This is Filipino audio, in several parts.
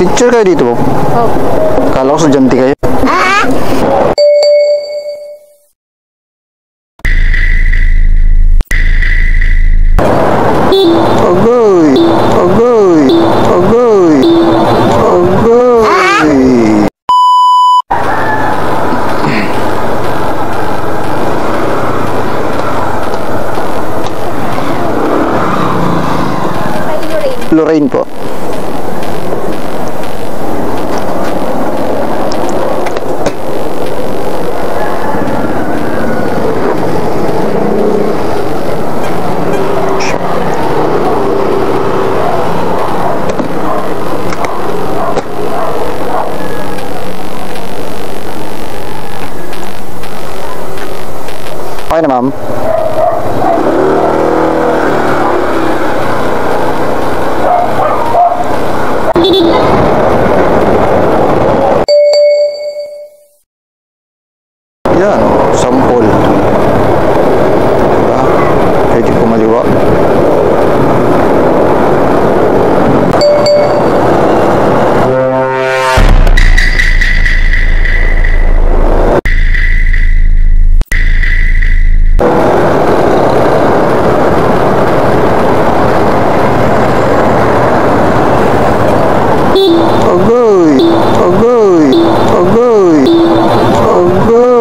Teacher kayo dito? Oh. Kala ko estudyante kayo. Agoy! Agoy! Agoy! Agoy! Lorraine po. Okay na, ma'am. Yan, sampol. Diba? Pwede kumaliwa. Agoy! Agoy! Agoy! Agoy!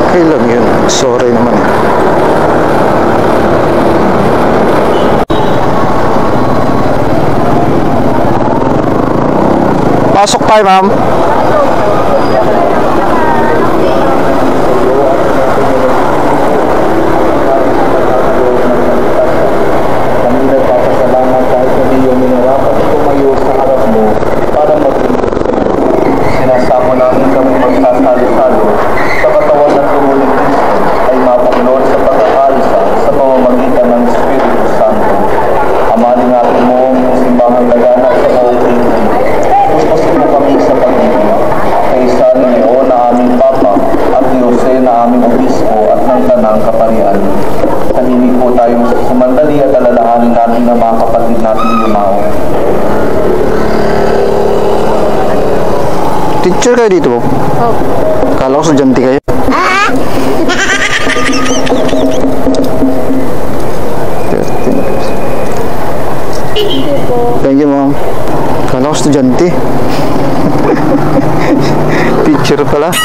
Okay lang yun. Sorry naman. Pasok tayo, ma'am. Kami nagpapasalamat dahil sa iyong minarapat tumayo sa harap mo para maglingkod sa iyo. Sinasamo namin kami magsasalo-salo sa katawan ng dugo ni Kristo ay mapuklod sa pagkakaisa sa pamamagitan ng Espiritu Santo. Amaling natin mo ang simbahang lagana sa buong Kristo. Pupusin mo kami sa pag-ibig. Kaysa ni Leo na aming Papa at ni Jose na aming Obispo at ng Tanang Kaparian. Tahimik po tayong sumandali at alalahanin natin ng mga kapatid natin yumao. Teacher kayo dito? Oh. Kala ko estudyante kayo. Thank you, ma'am. Kala ko estudyante. Teacher pala.